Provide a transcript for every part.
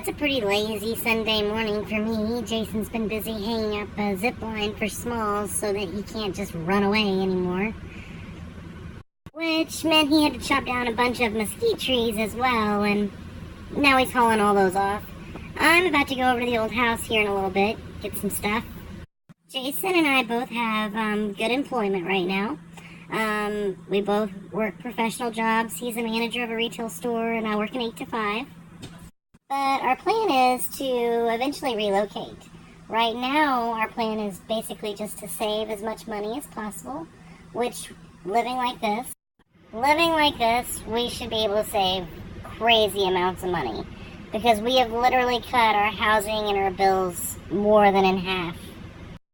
it's a pretty lazy Sunday morning for me. Jason's been busy hanging up a zip line for Smalls so that he can't just run away anymore. Which meant he had to chop down a bunch of mesquite trees as well, and now he's hauling all those off. I'm about to go over to the old house here in a little bit, get some stuff. Jason and I both have good employment right now. We both work professional jobs. He's a manager of a retail store, and I work an 8 to 5. But our plan is to eventually relocate. Right now, our plan is basically just to save as much money as possible, which, living like this, we should be able to save crazy amounts of money, because we have literally cut our housing and our bills more than in half.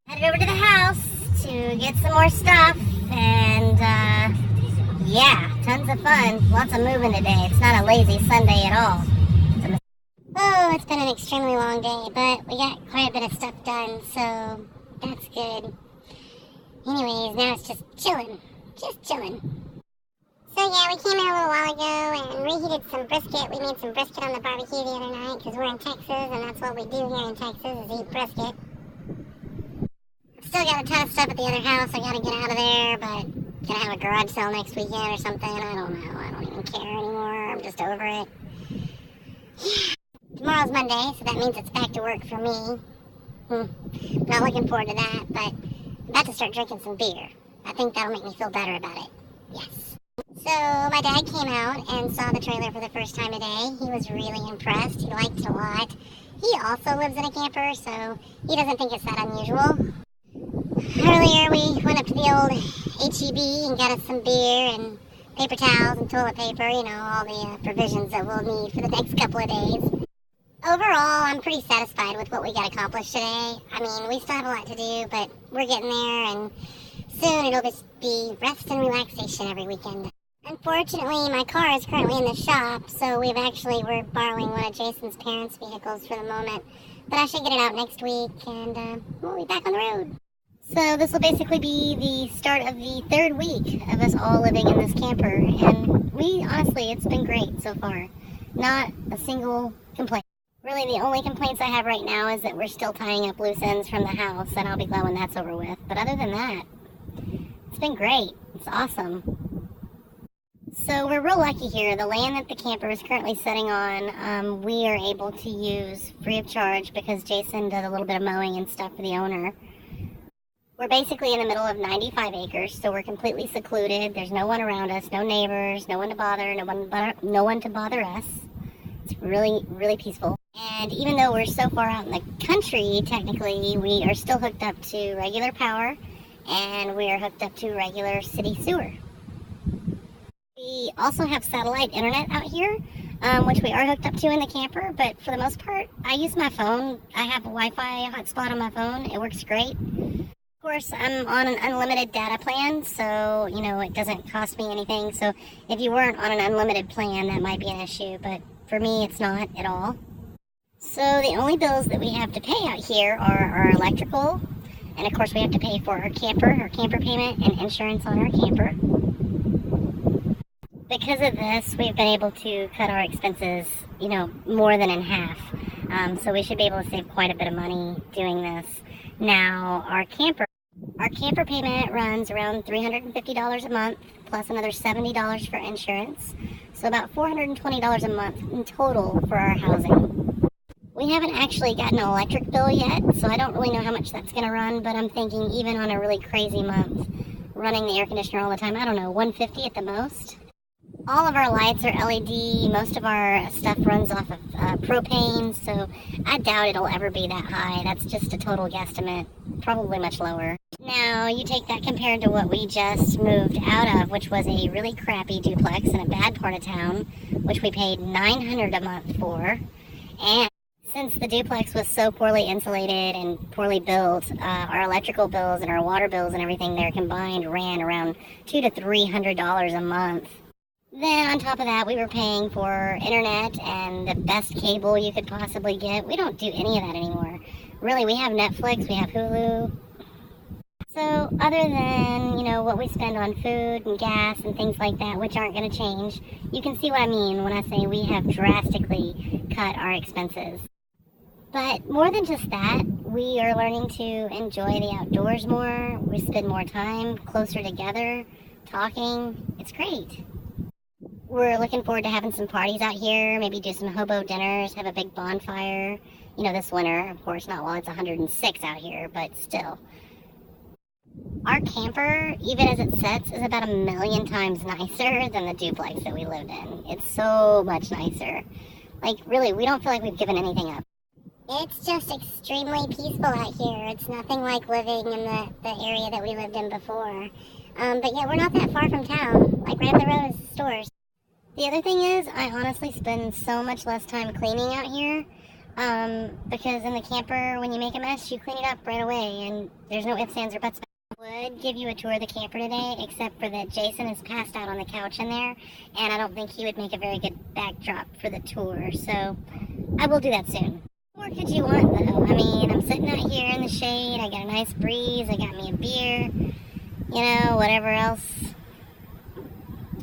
Headed over to the house to get some more stuff, and yeah, tons of fun. Lots of moving today. It's not a lazy Sunday at all. Oh, it's been an extremely long day, but we got quite a bit of stuff done, so that's good. Anyways, now it's just chilling. So yeah, we came in a little while ago and reheated some brisket. We made some brisket on the barbecue the other night because we're in Texas, and that's what we do here in Texas, is eat brisket. Still got a ton of stuff at the other house I gotta get out of there, but gonna have a garage sale next weekend or something. I don't know. I don't even care anymore. I'm just over it. Yeah. Tomorrow's Monday, so that means it's back to work for me. Not looking forward to that, but I'm about to start drinking some beer. I think that'll make me feel better about it. Yes. So my dad came out and saw the trailer for the first time today. He was really impressed. He liked it a lot. He also lives in a camper, so he doesn't think it's that unusual. Earlier we went up to the old H-E-B and got us some beer and paper towels and toilet paper, you know, all the provisions that we'll need for the next couple of days. Overall, I'm pretty satisfied with what we got accomplished today. I mean, we still have a lot to do, but we're getting there, and soon it'll just be rest and relaxation every weekend. Unfortunately, my car is currently in the shop, so we're borrowing one of Jason's parents' vehicles for the moment. But I should get it out next week, and we'll be back on the road. So this will basically be the start of the 3rd week of us all living in this camper, and honestly, it's been great so far. Not a single complaint. Really, the only complaints I have right now is that we're still tying up loose ends from the house, and I'll be glad when that's over with. But other than that, it's been great. It's awesome. So we're real lucky here. The land that the camper is currently sitting on, we are able to use free of charge because Jason does a little bit of mowing and stuff for the owner. We're basically in the middle of 95 acres, so we're completely secluded. There's no one around us, no neighbors, no one to bother, no one to bother us. It's really, really peaceful. And even though we're so far out in the country, technically, we are still hooked up to regular power, and we are hooked up to regular city sewer. We also have satellite internet out here, which we are hooked up to in the camper, but for the most part, I use my phone. I have a Wi-Fi hotspot on my phone. It works great. Of course, I'm on an unlimited data plan, so, you know, it doesn't cost me anything. So if you weren't on an unlimited plan, that might be an issue, but for me, it's not at all. So the only bills that we have to pay out here are our electrical, and of course we have to pay for our camper payment, and insurance on our camper. Because of this, we've been able to cut our expenses, you know, more than in half. So we should be able to save quite a bit of money doing this. Now, our camper payment runs around $350 a month, plus another $70 for insurance. So about $420 a month in total for our housing. We haven't actually gotten an electric bill yet, so I don't really know how much that's going to run, but I'm thinking even on a really crazy month, running the air conditioner all the time, I don't know, $150 at the most. All of our lights are LED, most of our stuff runs off of propane, so I doubt it'll ever be that high. That's just a total guesstimate, probably much lower. Now, you take that compared to what we just moved out of, which was a really crappy duplex in a bad part of town, which we paid $900 a month for, and since the duplex was so poorly insulated and poorly built, our electrical bills and our water bills and everything there combined ran around $200 to $300 a month. Then on top of that, we were paying for internet and the best cable you could possibly get. We don't do any of that anymore. Really, we have Netflix, we have Hulu. So other than, what we spend on food and gas and things like that, which aren't going to change, you can see what I mean when I say we have drastically cut our expenses. But more than just that, we are learning to enjoy the outdoors more. We spend more time closer together, talking. It's great. We're looking forward to having some parties out here, maybe do some hobo dinners, have a big bonfire. This winter, of course, not while it's 106 out here, but still. Our camper, even as it sits, is about 1,000,000 times nicer than the duplex that we lived in. It's so much nicer. Really, we don't feel like we've given anything up. It's just extremely peaceful out here. It's nothing like living in the area that we lived in before. But yet we're not that far from town. Right up the road is the stores. The other thing is, I honestly spend so much less time cleaning out here. Because in the camper, when you make a mess, you clean it up right away, and there's no ifs, ands, or buts. I would give you a tour of the camper today, except for that Jason is passed out on the couch in there, and I don't think he would make a very good backdrop for the tour, so I will do that soon. What more could you want, though? I'm sitting out here in the shade, I got a nice breeze, I got me a beer, whatever else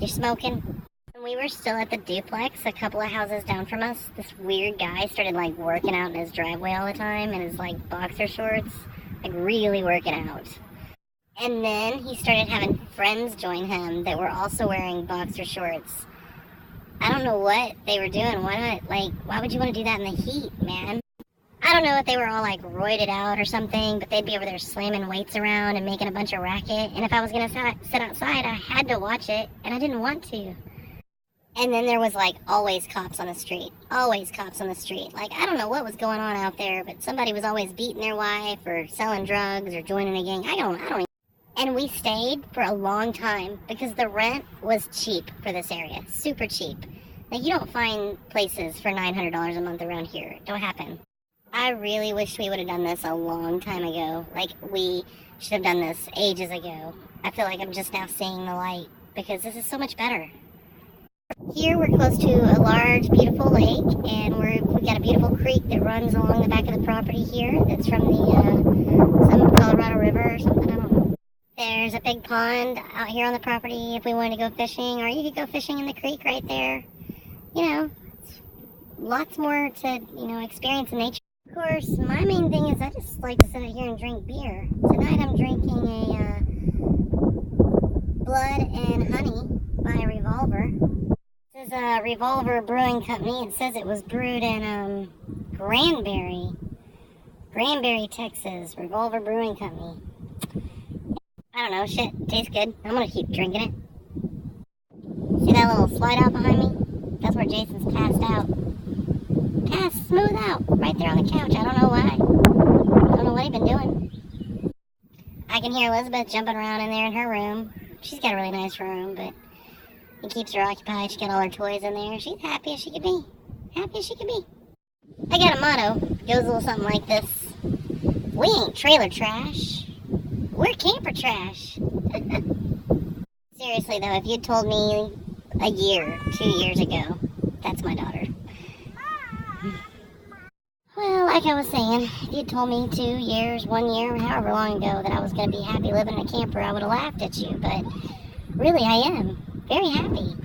you're smoking. When we were still at the duplex, a couple of houses down from us, this weird guy started, working out in his driveway all the time in his, boxer shorts, really working out. And then he started having friends join him that were also wearing boxer shorts. I don't know what they were doing. Why not? Why would you want to do that in the heat, man? I don't know if they were all, roided out or something, but they'd be over there slamming weights around and making a bunch of racket. And if I was going to sit outside, I had to watch it, and I didn't want to. And then there was, always cops on the street. Always cops on the street. I don't know what was going on out there, but somebody was always beating their wife or selling drugs or joining a gang. I don't even. And we stayed for a long time because the rent was cheap for this area. Super cheap. You don't find places for $900 a month around here. It don't happen. I really wish we would have done this a long time ago. We should have done this ages ago. I feel like I'm just now seeing the light because this is so much better. Here we're close to a large, beautiful lake, and we got a beautiful creek that runs along the back of the property here. That's from some Colorado River or something. I don't know. There's a big pond out here on the property if we wanted to go fishing, or you could go fishing in the creek right there. It's lots more to, experience in nature. Of course, my main thing is I just like to sit out here and drink beer. Tonight I'm drinking a Blood and Honey by Revolver. This is a Revolver Brewing Company. It says it was brewed in Granbury, Texas. Revolver Brewing Company. I don't know, shit, tastes good. I'm gonna keep drinking it. See that little slide out behind me? That's where Jason's passed out. Passed smooth out, right there on the couch. I don't know why. I don't know what he's been doing. I can hear Elizabeth jumping around in there in her room. She's got a really nice room, but it keeps her occupied. She got all her toys in there. She's happy as she could be. Happy as she could be. I got a motto. It goes a little something like this. We ain't trailer trash. We're camper trash. Seriously though, if you'd told me a year, 2 years ago, that's my daughter. Well, like I was saying, if you'd told me 2 years, 1 year, however long ago that I was going to be happy living in a camper, I would have laughed at you. But really, I am. Very happy.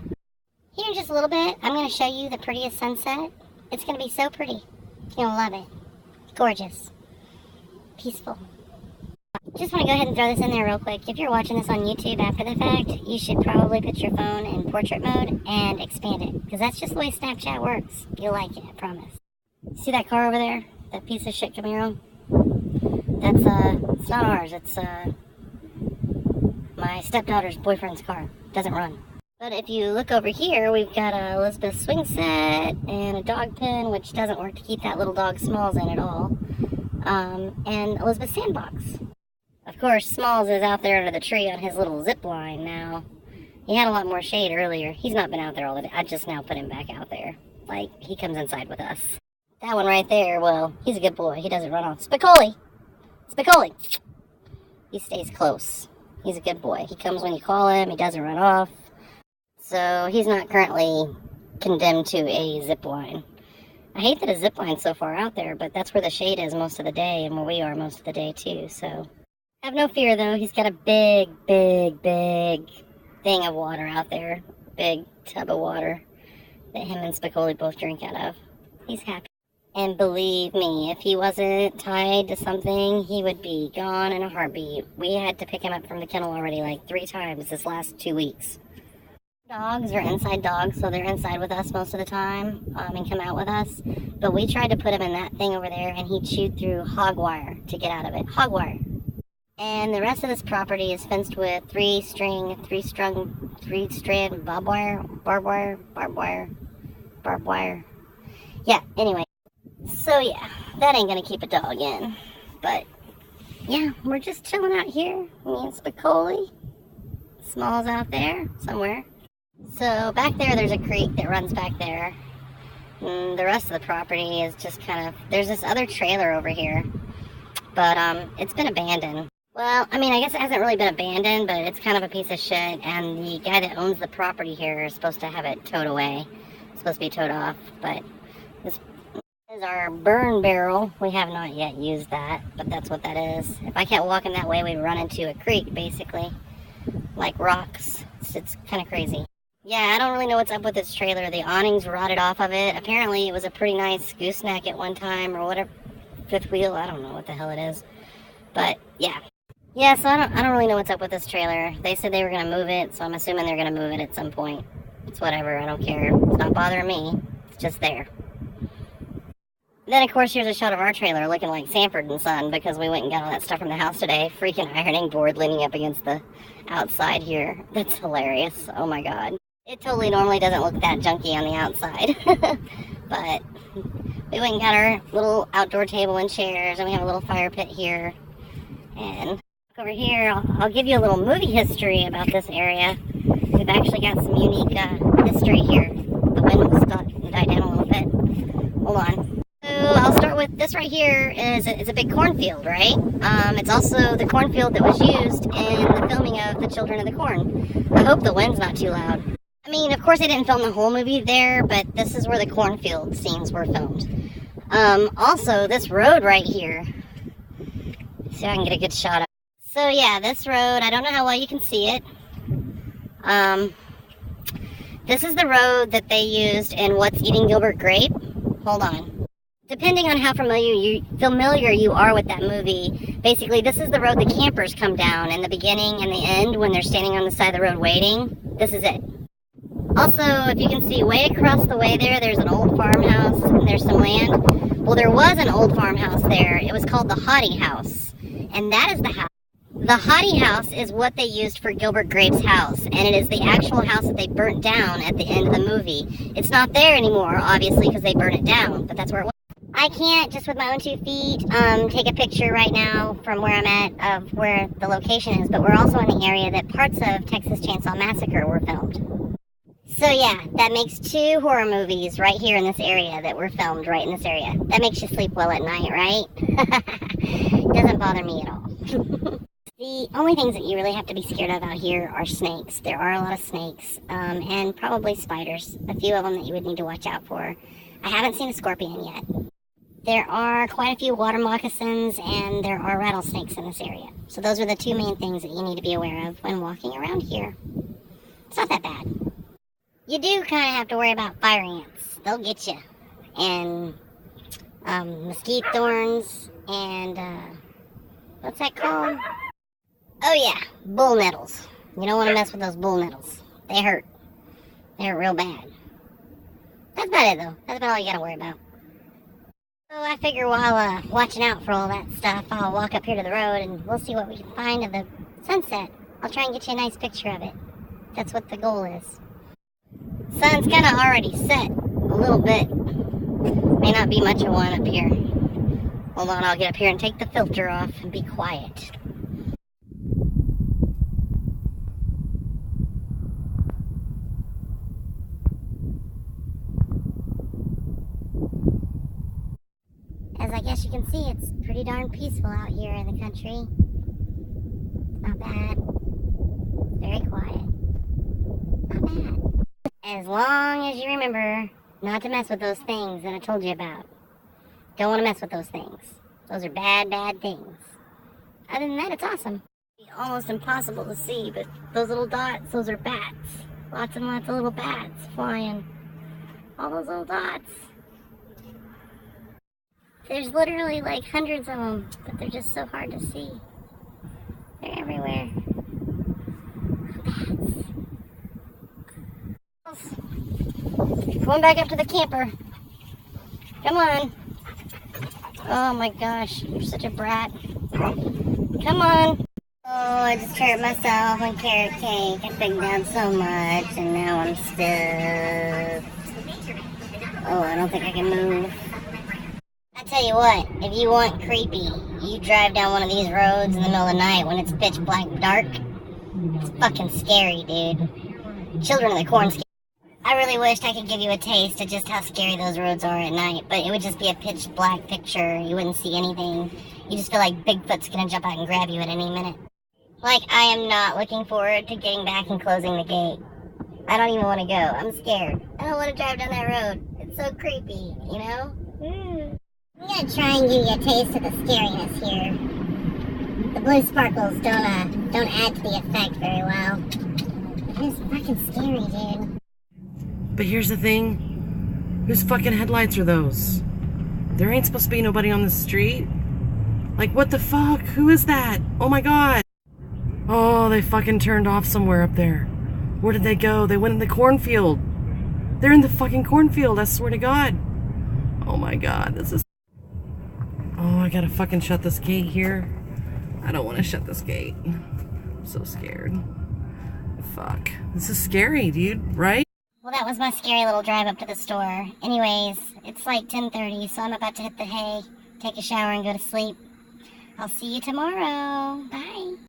Here in just a little bit, I'm going to show you the prettiest sunset. It's going to be so pretty. You're going to love it. Gorgeous. Peaceful. Just want to go ahead and throw this in there real quick. If you're watching this on YouTube after the fact, you should probably put your phone in portrait mode and expand it. Because that's just the way Snapchat works. You'll like it, I promise. See that car over there? That piece of shit Camaro? That's, it's not ours. It's, my stepdaughter's boyfriend's car. Doesn't run. But if you look over here, we've got a Elizabeth swing set and a dog pen, which doesn't work to keep that little dog Smalls in at all. And Elizabeth's sandbox. Of course, Smalls is out there under the tree on his little zip line now. He had a lot more shade earlier. He's not been out there all the day. I just now put him back out there. He comes inside with us. That one right there, well, he's a good boy. He doesn't run off. Spicoli! Spicoli! He stays close. He's a good boy. He comes when you call him. He doesn't run off. So he's not currently condemned to a zip line. I hate that a zip line's so far out there, but that's where the shade is most of the day and where we are most of the day too, so Have no fear, though. He's got a big, big, big thing of water out there. Big tub of water that him and Spicoli both drink out of. He's happy. And believe me, if he wasn't tied to something, he would be gone in a heartbeat. We had to pick him up from the kennel already like 3 times this last 2 weeks. Dogs are inside dogs, so they're inside with us most of the time and come out with us. But we tried to put him in that thing over there, and he chewed through hog wire to get out of it. Hog wire. And the rest of this property is fenced with 3-strand barbed wire. Yeah, anyway. So yeah, that ain't gonna keep a dog in. But yeah, we're just chilling out here. Me and Spicoli. Small's out there somewhere. So back there's a creek that runs back there. And the rest of the property is just kind of, there's this other trailer over here. But it's been abandoned. Well, I mean, I guess it hasn't really been abandoned, but it's kind of a piece of shit, and the guy that owns the property here is supposed to have it towed away. It's supposed to be towed off, but this is our burn barrel. We have not yet used that, but that's what that is. If I kept walking that way, we'd run into a creek, basically, like rocks. It's kind of crazy. Yeah, I don't really know what's up with this trailer. The awnings rotted off of it. Apparently, it was a pretty nice gooseneck at one time, or whatever, fifth wheel. I don't know what the hell it is, but yeah. Yeah, so I don't really know what's up with this trailer. They said they were going to move it, so I'm assuming they're going to move it at some point. It's whatever, I don't care. It's not bothering me. It's just there. Then, of course, here's a shot of our trailer looking like Sanford and Son because we went and got all that stuff from the house today. Freaking ironing board leaning up against the outside here. That's hilarious. Oh, my God. It totally normally doesn't look that junky on the outside. But we went and got our little outdoor table and chairs, and we have a little fire pit here. And over here, I'll give you a little movie history about this area. We've actually got some unique history here. The wind will died down a little bit. Hold on. So I'll start with this right here. It's a big cornfield, right? It's also the cornfield that was used in the filming of The Children of the Corn. I hope the wind's not too loud. I mean, of course they didn't film the whole movie there, but this is where the cornfield scenes were filmed. Also, this road right here. See if I can get a good shot of. So yeah, this road, I don't know how well you can see it. This is the road that they used in What's Eating Gilbert Grape. Hold on. Depending on how familiar you are with that movie, basically this is the road the campers come down in the beginning and the end when they're standing on the side of the road waiting. This is it. Also, if you can see way across the way there's an old farmhouse and there's some land. Well, there was an old farmhouse there. It was called the Hottie House. And that is the house. The Hottie House is what they used for Gilbert Grape's house, and it is the actual house that they burnt down at the end of the movie. It's not there anymore, obviously, because they burnt it down, but that's where it was. I can't, just with my own 2 feet, take a picture right now from where I'm at of where the location is, but we're also in the area that parts of Texas Chainsaw Massacre were filmed. So yeah, that makes 2 horror movies right here in this area that were filmed right in this area. That makes you sleep well at night, right? Doesn't bother me at all. The only things that you really have to be scared of out here are snakes. There are a lot of snakes, and probably spiders. A few of them that you would need to watch out for. I haven't seen a scorpion yet. There are quite a few water moccasins, and there are rattlesnakes in this area. So those are the 2 main things that you need to be aware of when walking around here. It's not that bad. You do kind of have to worry about fire ants. They'll get you. And mesquite thorns, and what's that called? Oh yeah, bull nettles. You don't want to mess with those bull nettles. They hurt. They hurt real bad. That's about it though. That's about all you gotta worry about. So I figure while watching out for all that stuff, I'll walk up here to the road and we'll see what we can find of the sunset. I'll try and get you a nice picture of it. That's what the goal is. Sun's kind of already set a little bit. May not be much of one up here. Hold on, I'll get up here and take the filter off and be quiet. As I guess you can see, it's pretty darn peaceful out here in the country. Not bad. Very quiet. Not bad. As long as you remember not to mess with those things that I told you about. Don't want to mess with those things. Those are bad, bad things. other than that, it's awesome. It's almost impossible to see, but those little dots, those are bats. Lots and lots of little bats flying. All those little dots. There's literally like hundreds of them, but they're just so hard to see. They're everywhere. Bats. Going back up to the camper. Come on. Oh my gosh, you're such a brat. Come on. Oh, I just hurt myself on carrot cake. I picked down so much and now I'm stiff. Oh, I don't think I can move. I tell you what, if you want creepy, you drive down one of these roads in the middle of the night when it's pitch black dark. It's fucking scary, dude. Children of the Corn scary. I really wished I could give you a taste of just how scary those roads are at night, but it would just be a pitch black picture. You wouldn't see anything. You just feel like Bigfoot's gonna jump out and grab you at any minute. Like, I am not looking forward to getting back and closing the gate. I don't even want to go. I'm scared. I don't want to drive down that road. It's so creepy, you know? I'm gonna try and give you a taste of the scariness here. The blue sparkles don't add to the effect very well. It's fucking scary, dude. But here's the thing. Whose fucking headlights are those? There ain't supposed to be nobody on the street. Like, what the fuck? Who is that? Oh my god. Oh, they fucking turned off somewhere up there. Where did they go? They went in the cornfield. They're in the fucking cornfield, I swear to God. Oh my god, this is... Oh, I gotta fucking shut this gate here. I don't want to shut this gate. I'm so scared. Fuck. This is scary, dude, right? Well, that was my scary little drive up to the store. Anyways, it's like 10:30, so I'm about to hit the hay, take a shower, and go to sleep. I'll see you tomorrow. Bye.